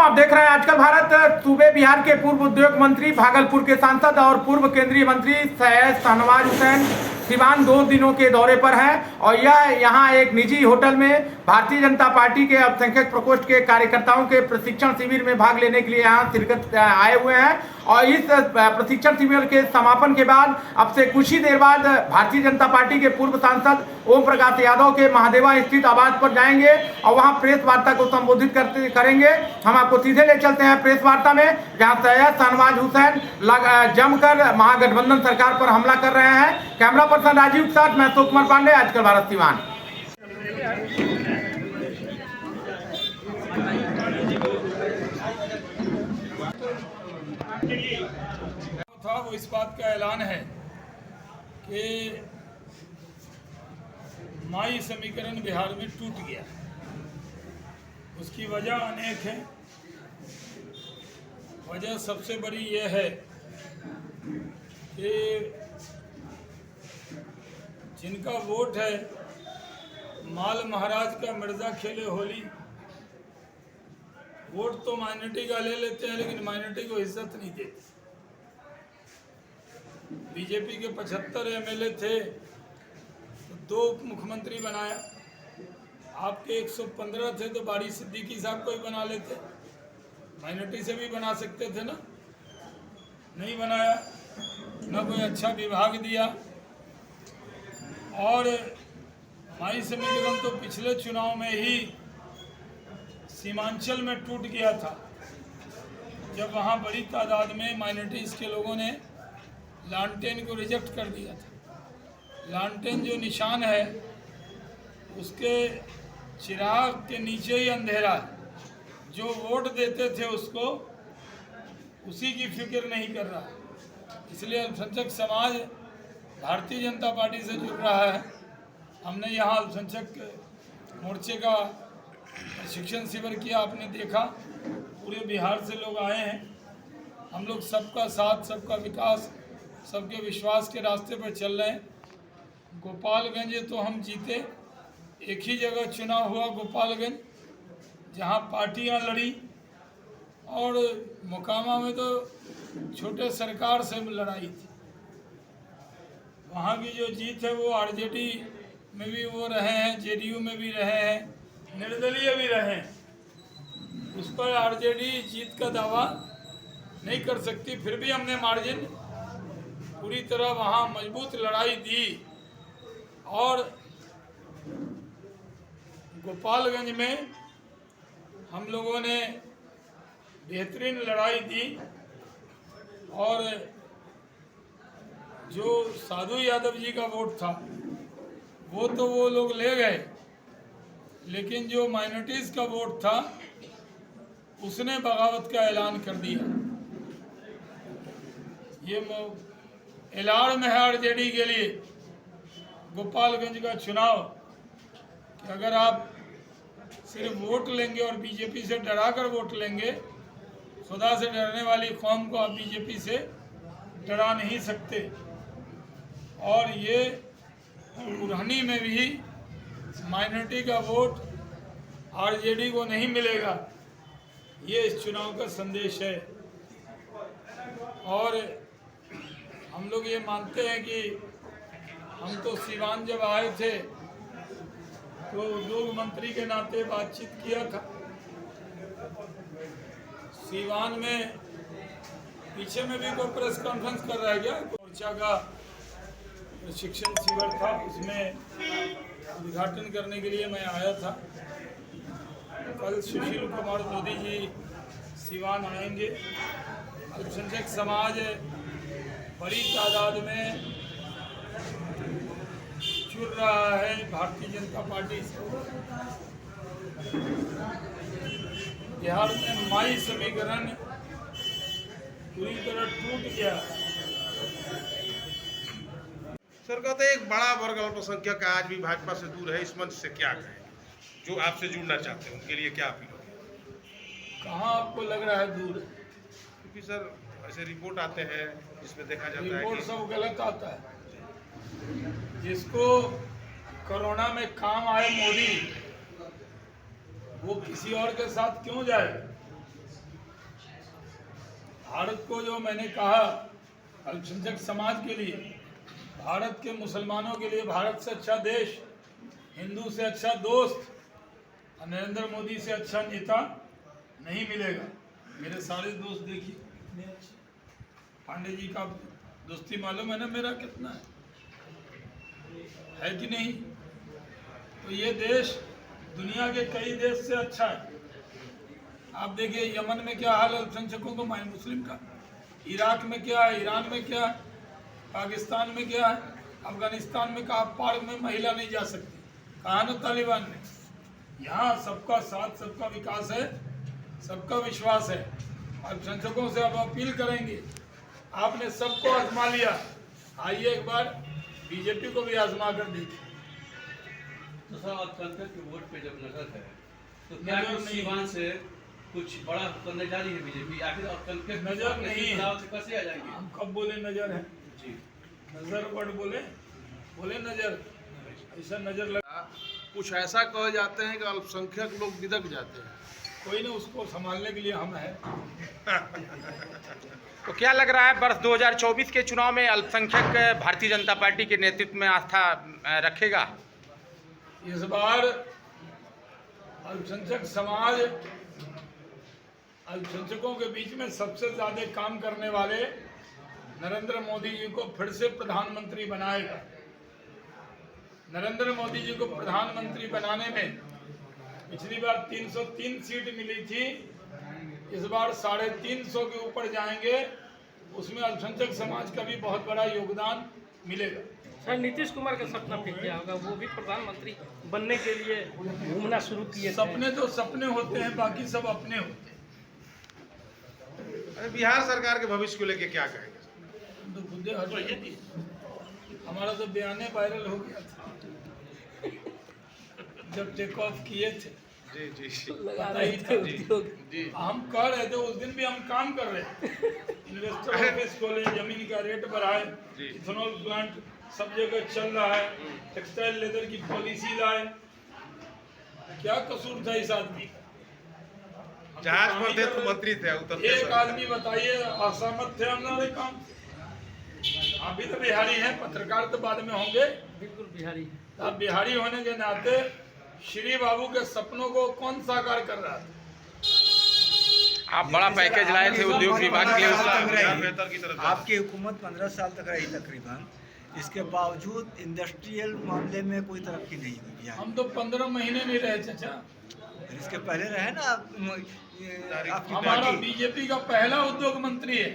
आप देख रहे हैं आजकल भारत। सूबे बिहार के पूर्व उद्योग मंत्री, भागलपुर के सांसद और पूर्व केंद्रीय मंत्री सैयद शाहनवाज हुसैन सिवान 2 दिनों के दौरे पर हैं और यह यहाँ एक निजी होटल में भारतीय जनता पार्टी के अल्पसंख्यक प्रकोष्ठ के कार्यकर्ताओं के प्रशिक्षण शिविर में भाग लेने के लिए यहाँ शिरकत आए हुए हैं। और इस प्रशिक्षण शिविर के समापन के बाद अब से कुछ ही देर बाद भारतीय जनता पार्टी के पूर्व सांसद ओम प्रकाश यादव के महादेवा स्थित आवास पर जाएंगे और वहां प्रेस वार्ता को संबोधित करेंगे। हम आपको सीधे ले चलते हैं प्रेस वार्ता में, जहां सैयद शाहनवाज हुसैन जमकर महागठबंधन सरकार पर हमला कर रहे हैं। कैमरा पर्सन राजीव के साथ मैं अशोक कुमार पांडे, आजकल भारत सिवान। था वो इस बात का ऐलान है कि माई समीकरण बिहार में टूट गया। उसकी वजह अनेक है। वजह सबसे बड़ी यह है कि जिनका वोट है, माल महाराज का मिर्जा खेले होली, वोट तो माइनॉरिटी का ले लेते हैं लेकिन माइनॉरिटी को इज्जत नहीं देते। बीजेपी के 75 एमएलए थे तो 2 उप मुख्यमंत्री बनाया। आपके 115 थे तो बारी सिद्दीकी साहब को ही बना लेते। माइनॉरिटी से भी बना सकते थे ना, नहीं बनाया। ना कोई अच्छा विभाग दिया। और माई समीकरण तो पिछले चुनाव में ही सीमांचल में टूट गया था, जब वहाँ बड़ी तादाद में माइनॉरिटीज़ के लोगों ने लालटेन को रिजेक्ट कर दिया था। लालटेन जो निशान है उसके चिराग के नीचे ही अंधेरा है। जो वोट देते थे उसको, उसी की फिक्र नहीं कर रहा। इसलिए अल्पसंख्यक समाज भारतीय जनता पार्टी से जुड़ रहा है। हमने यहाँ अल्पसंख्यक मोर्चे का प्रशिक्षण शिविर किया, आपने देखा। पूरे बिहार से लोग आए हैं। हम लोग सबका साथ, सबका विकास, सबके विश्वास के रास्ते पर चल रहे हैं। गोपालगंज तो हम जीते। एक ही जगह चुनाव हुआ, गोपालगंज, जहां पार्टियां लड़ी। और मोकामा में तो छोटे सरकार से लड़ाई थी। वहां की जो जीत है वो आरजेडी में भी वो रहे हैं, जेडीयू में भी रहे हैं, निर्दलीय भी रहे हैं। उस पर आरजेडी जीत का दावा नहीं कर सकती। फिर भी हमने मार्जिन पूरी तरह वहाँ मजबूत लड़ाई दी। और गोपालगंज में हम लोगों ने बेहतरीन लड़ाई दी। और जो साधु यादव जी का वोट था वो तो वो लोग ले गए, लेकिन जो माइनॉरिटीज़ का वोट था उसने बगावत का ऐलान कर दिया। ये एलान में है आरजेडी के लिए गोपालगंज का चुनाव कि अगर आप सिर्फ वोट लेंगे और बीजेपी से डरा कर वोट लेंगे, खुदा से डरने वाली कौम को आप बीजेपी से डरा नहीं सकते। और ये बुरहानी में भी माइनॉरिटी का वोट आरजेडी को नहीं मिलेगा, ये इस चुनाव का संदेश है। और हम लोग ये मानते हैं कि हम तो सिवान जब आए थे तो उद्योग मंत्री के नाते बातचीत किया था। सिवान में पीछे में भी कोई प्रेस कॉन्फ्रेंस कर रहा है क्या? मोर्चा का प्रशिक्षण शिविर था, उसमें उद्घाटन करने के लिए मैं आया था। कल सुशील कुमार मोदी जी सिवान आएंगे। अल्पसंख्यक समाज बड़ी तादाद में जुड़ रहा है भारतीय जनता पार्टी से। बिहार में माई समीकरण पूरी तरह टूट गया। सर, कहते हैं एक बड़ा वर्ग अल्पसंख्यक आज भी भाजपा से दूर है। इस मंच से क्या कहें? जो आपसे जुड़ना चाहते हैं उनके लिए क्या अपील होगी? कहाँ आपको लग रहा है दूर? क्योंकि सर ऐसे रिपोर्ट आते हैं जिसमें देखा जाता है रिपोर्ट कि सब गलत आता है। जिसको कोरोना में काम आए मोदी, वो किसी और के साथ क्यों जाए? भारत को जो मैंने कहा अल्पसंख्यक समाज के लिए, भारत के मुसलमानों के लिए भारत से अच्छा देश, हिंदू से अच्छा दोस्त, नरेंद्र मोदी से अच्छा नेता नहीं मिलेगा। मेरे सारे दोस्त देखिए कितने अच्छे। पांडे जी का दोस्ती मालूम है ना मेरा कितना है कि नहीं? तो ये देश दुनिया के कई देश से अच्छा है। आप देखिए यमन में क्या हाल है अल्पसंख्यकों को, मुस्लिम का, इराक में क्या है, ईरान में क्या है, पाकिस्तान में क्या है, अफगानिस्तान में कहा पार्क में महिला नहीं जा सकती, कहा ना तालिबान ने। यहाँ सबका साथ, सबका विकास है, सबका विश्वास है। अल्पसंख्यकों से अब अपील करेंगे, आपने सबको आजमा लिया, आइए एक बार बीजेपी को भी आजमा कर देखिए। तो सर अल्पसंख्यक के वोट पे जब नजर है तो क्या कुछ सीवान से कुछ बड़ा करने जा रही है बीजेपी? आखिर अल्पसंख्यक नजर नहीं है, कैसे आ जाएंगे? हम कब बोले नजर है? जी नजर वर्ड बोले नजर, ऐसा नजर लगा। कुछ ऐसा कहे जाते हैं कि अल्पसंख्यक लोग बिदक जाते हैं। कोई ना, उसको संभालने के लिए हम हैं। तो क्या लग रहा है वर्ष 2024 के चुनाव में अल्पसंख्यक भारतीय जनता पार्टी के नेतृत्व में आस्था रखेगा? इस बार अल्पसंख्यक समाज अल्पसंख्यकों के बीच में सबसे ज्यादा काम करने वाले नरेंद्र मोदी जी को फिर से प्रधानमंत्री बनाएगा। नरेंद्र मोदी जी को प्रधानमंत्री बनाने में पिछली बार 303 सीट मिली थी, इस बार 350 के ऊपर जाएंगे। उसमें अल्पसंख्यक समाज का भी बहुत बड़ा योगदान मिलेगा। सर नीतीश कुमार का सपना फिर क्या होगा? वो भी प्रधानमंत्री बनने के लिए घूमना शुरू किए थे। सपने तो सपने होते हैं, बाकी सब अपने होते हैं। बिहार सरकार के भविष्य को लेके क्या कहेंगे? हम तो खुदे हटवाइए थी, हमारा तो बयाने वायरल हो गया था जब टेक ऑफ किए थे। जी जी जी लगा रहे थे उद्योग। जी हम कर रहे थे, उस दिन भी हम काम कर रहे थे। इन्वेस्टर ऑफिस खोले, जमीन का रेट बढ़ाए, इथेनॉल प्लांट सब जगह चल रहा है, टेक्सटाइल लेदर की पॉलिसी लाए। क्या कसूर था इस आदमी का? जहाज पर थे तो मंत्री थे, उतरते एक समय। आदमी बताइए असहमत थे हमारे काम? आप भी तो बिहारी हैं, पत्रकार तो बाद में होंगे। बिल्कुल बिहारी। आप बिहारी होने के नाते श्री बाबू के सपनों को कौन साकार कर रहा था? आप बड़ा पैकेज लाए थे उद्योग विभाग के लिए, उसका बिहार बेहतर की तरफ जा रहा है। आपकी हुकूमत 15 साल तक रही तकरीबन, इसके बावजूद इंडस्ट्रियल मामले में कोई तरक्की नहीं हुई बिहार हम तो 15 महीने नहीं रहे चाचा। में। इसके पहले रहे ना आपकी हमारा पार्टी। बीजेपी का पहला उद्योग मंत्री है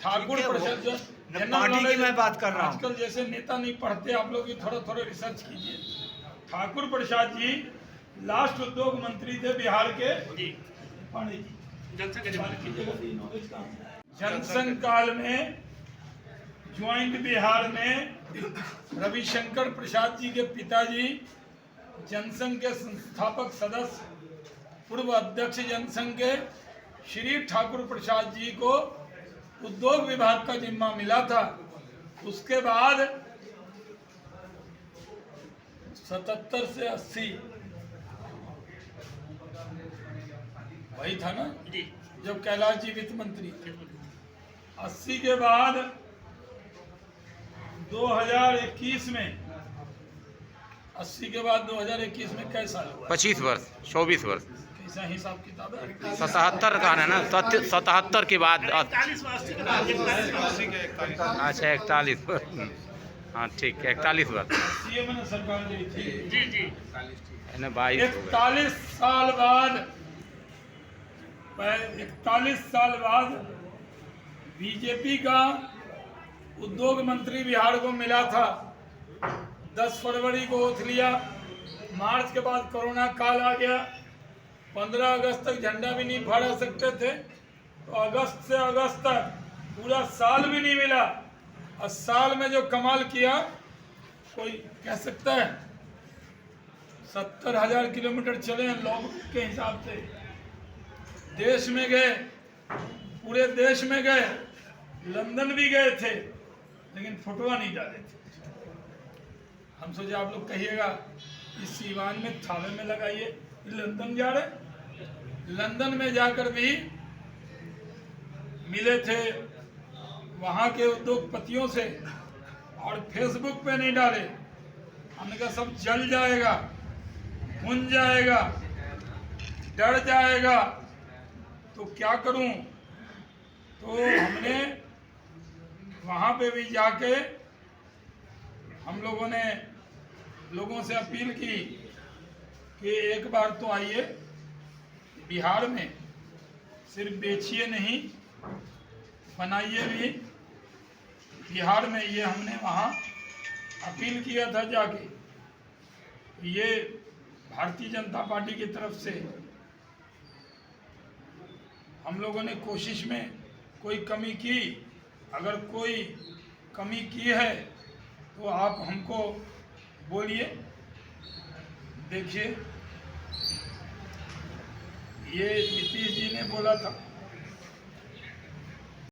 ठाकुर ठीक है, प्रसाद। जो न जनरल पार्टी की नॉलेज- मैं बात कर रहा हूँ। आजकल जैसे नेता नहीं पढ़ते, आप लोग भी थोड़ा थोड़ा रिसर्च कीजिए। ठाकुर प्रसाद जी लास्ट उद्योग मंत्री थे बिहार के। पांडे जी जनसंघ काल में ज्वाइंट बिहार में रविशंकर प्रसाद जी के पिताजी जनसंघ के संस्थापक सदस्य, पूर्व अध्यक्ष जनसंघ के श्री ठाकुर प्रसाद जी को उद्योग विभाग का जिम्मा मिला था। उसके बाद 77 से 80 वही था ना जी, जब कैलाश जी वित्त मंत्री थे। 80 के बाद 2021 में 80 के बाद 2021 में कै साल हुआ? 25 वर्ष 24 वर्ष कैसा हिसाब किताब है? 77 का है ना, 77 के बाद 80 के 41। अच्छा 41 वर्ष, हाँ ठीक है 41 वर्ष सीएम ने सरकार दी थी। जी जी 22 साल बाद 41 साल बाद बीजेपी का उद्योग मंत्री बिहार को मिला था। 10 फरवरी को ओथ लिया, मार्च के बाद कोरोना काल आ गया, 15 अगस्त तक झंडा भी नहीं फहरा सकते थे, तो अगस्त से अगस्त तक पूरा साल भी नहीं मिला। और साल में जो कमाल किया कोई कह सकता है? 70,000 किलोमीटर चले हैं लोग के हिसाब से। देश में गए, पूरे देश में गए, लंदन भी गए थे, लेकिन फोटोआ नहीं डाले थे। हम सोचे आप लोग कहिएगा इस सीवान में थावे में लगाइए, लंदन जा रहे। लंदन में जाकर भी मिले थे वहाँ के उद्योगपतियों से और फेसबुक पे नहीं डाले। हमने कहा सब जल जाएगा, भुन जाएगा, डर जाएगा, तो क्या करूं? तो हमने वहाँ पे भी जाके हम लोगों ने लोगों से अपील की कि एक बार तो आइए बिहार में, सिर्फ बेचिए नहीं, बनाइए भी बिहार में। ये हमने वहाँ अपील किया था जाके। ये भारतीय जनता पार्टी की तरफ से हम लोगों ने कोशिश में कोई कमी की। अगर कोई कमी की है तो आप हमको बोलिए। देखिए, ये नीतीश जी ने बोला था